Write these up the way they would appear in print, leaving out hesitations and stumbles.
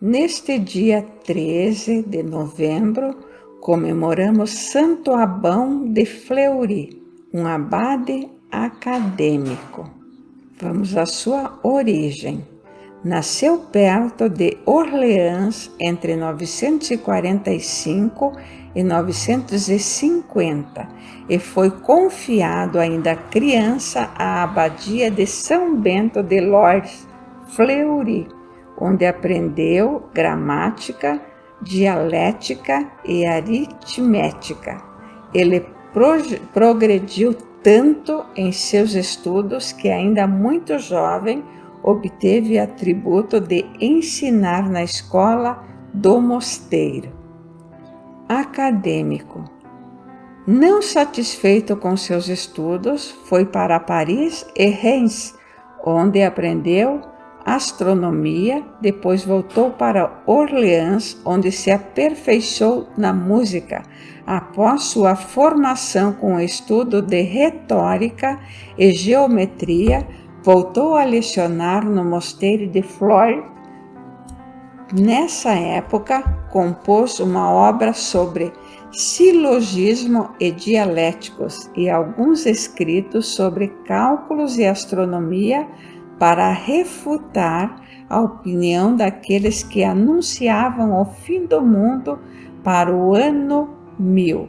Neste dia 13 de novembro, comemoramos Santo Abão de Fleury, um abade acadêmico. Vamos à sua origem. Nasceu perto de Orleans entre 945 e 950 e foi confiado ainda criança à abadia de São Bento de Lourdes, Fleury, onde aprendeu gramática, dialética e aritmética. Ele progrediu tanto em seus estudos que, ainda muito jovem, obteve atributo de ensinar na escola do mosteiro. Acadêmico. Não satisfeito com seus estudos, foi para Paris e Reims, onde aprendeu astronomia, depois voltou para Orleans, onde se aperfeiçoou na música. Após sua formação com o estudo de retórica e geometria, voltou a lecionar no mosteiro de Fleury. Nessa época, compôs uma obra sobre silogismo e dialéticos e alguns escritos sobre cálculos e astronomia para refutar a opinião daqueles que anunciavam o fim do mundo para o ano 1000.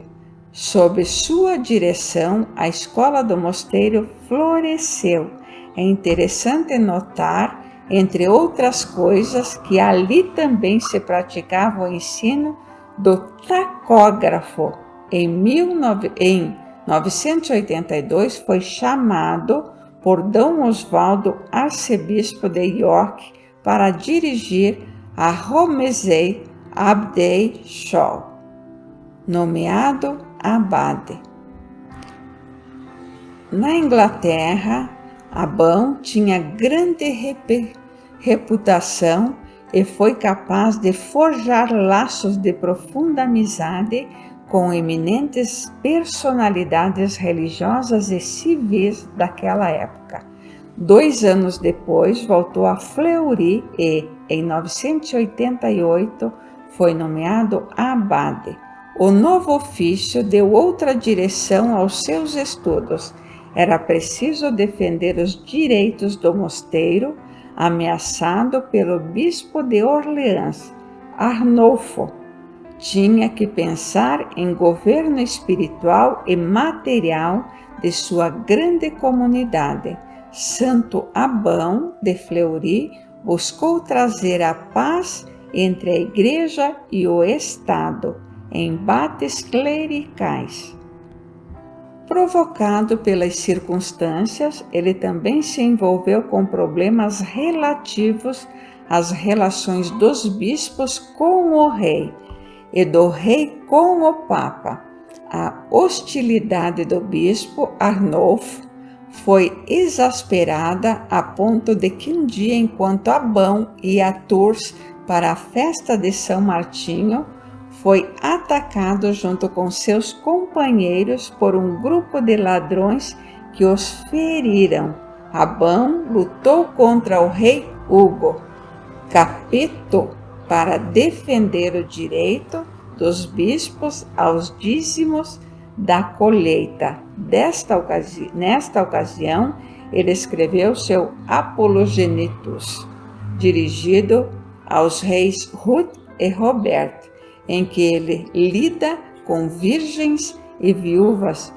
Sob sua direção, a escola do mosteiro floresceu. É interessante notar, entre outras coisas, que ali também se praticava o ensino do tacógrafo. Em 982 foi chamado por Dom Oswaldo, arcebispo de York, para dirigir a Romsey Abbey School, nomeado abade. Na Inglaterra, Abão tinha grande reputação e foi capaz de forjar laços de profunda amizade com eminentes personalidades religiosas e civis daquela época. 2 anos depois, voltou a Fleury e, em 988, foi nomeado abade. O novo ofício deu outra direção aos seus estudos. Era preciso defender os direitos do mosteiro, ameaçado pelo bispo de Orleans, Arnulfo. Tinha que pensar em governo espiritual e material de sua grande comunidade. Santo Abão de Fleury buscou trazer a paz entre a Igreja e o Estado, em embates clericais. Provocado pelas circunstâncias, ele também se envolveu com problemas relativos às relações dos bispos com o rei e do rei com o papa. A hostilidade do bispo Arnulfo foi exasperada a ponto de que um dia, enquanto Abão ia a Tours para a festa de São Martinho, foi atacado junto com seus companheiros por um grupo de ladrões que os feriram. Abão lutou contra o rei Hugo Capito para defender o direito dos bispos aos dízimos da colheita. Nesta ocasião, ele escreveu seu Apologenitus, dirigido aos reis Ruth e Roberto, em que ele lida com virgens e viúvas,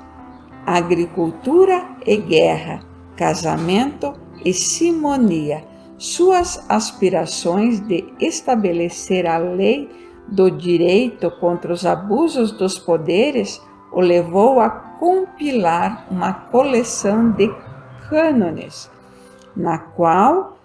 agricultura e guerra, casamento e simonia. Suas aspirações de estabelecer a lei do direito contra os abusos dos poderes o levou a compilar uma coleção de cânones, na qual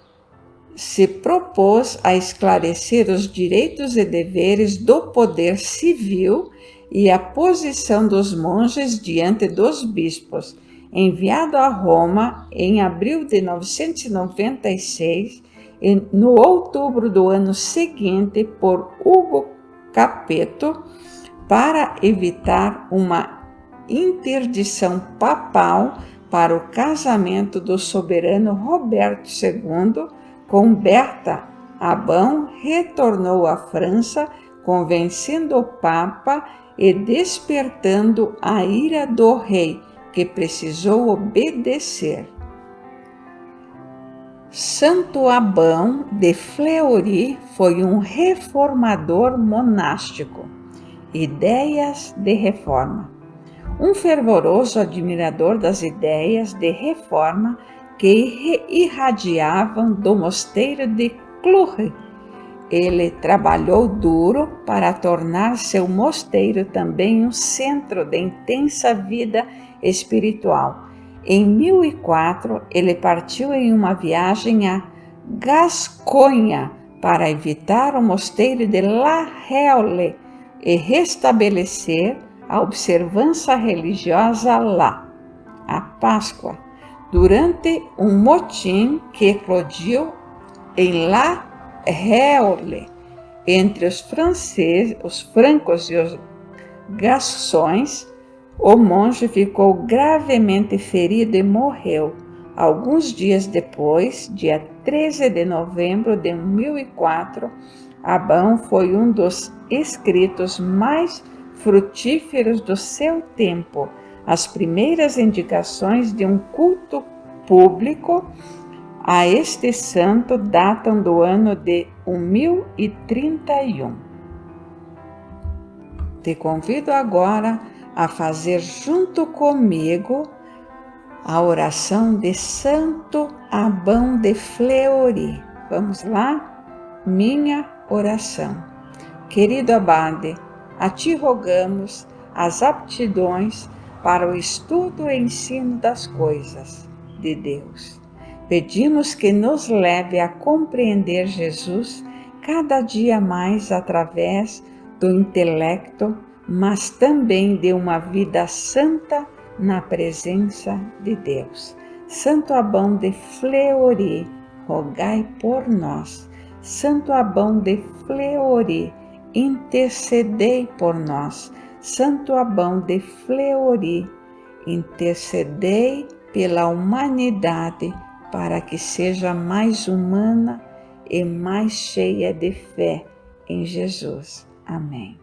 se propôs a esclarecer os direitos e deveres do poder civil e a posição dos monges diante dos bispos. Enviado a Roma em abril de 996 e no outubro do ano seguinte por Hugo Capito, para evitar uma interdição papal para o casamento do soberano Roberto II com Berta, Abão retornou à França, convencendo o Papa e despertando a ira do rei, que precisou obedecer. Santo Abão de Fleury foi um reformador monástico. Ideias de reforma. Um fervoroso admirador das ideias de reforma que irradiavam do mosteiro de Cluny. Ele trabalhou duro para tornar seu mosteiro também um centro de intensa vida espiritual. Em 1004, ele partiu em uma viagem a Gasconha para evitar o mosteiro de La Réole e restabelecer a observância religiosa lá, a Páscoa, durante um motim que eclodiu em La Réole entre os francos e os gascões. O monge ficou gravemente ferido e morreu. Alguns dias depois, dia 13 de novembro de 1004, Abão foi um dos escritos mais frutíferos do seu tempo. As primeiras indicações de um culto público a este santo datam do ano de 1031. Te convido agora a fazer junto comigo a oração de Santo Abão de Fleury. Vamos lá? Minha oração. Querido Abade, a ti rogamos as aptidões para o estudo e ensino das coisas de Deus. Pedimos que nos leve a compreender Jesus cada dia mais através do intelecto, mas também de uma vida santa na presença de Deus. Santo Abão de Fleury, rogai por nós. Santo Abão de Fleury, intercedei por nós. Santo Abão de Fleury, intercedei pela humanidade para que seja mais humana e mais cheia de fé em Jesus. Amém.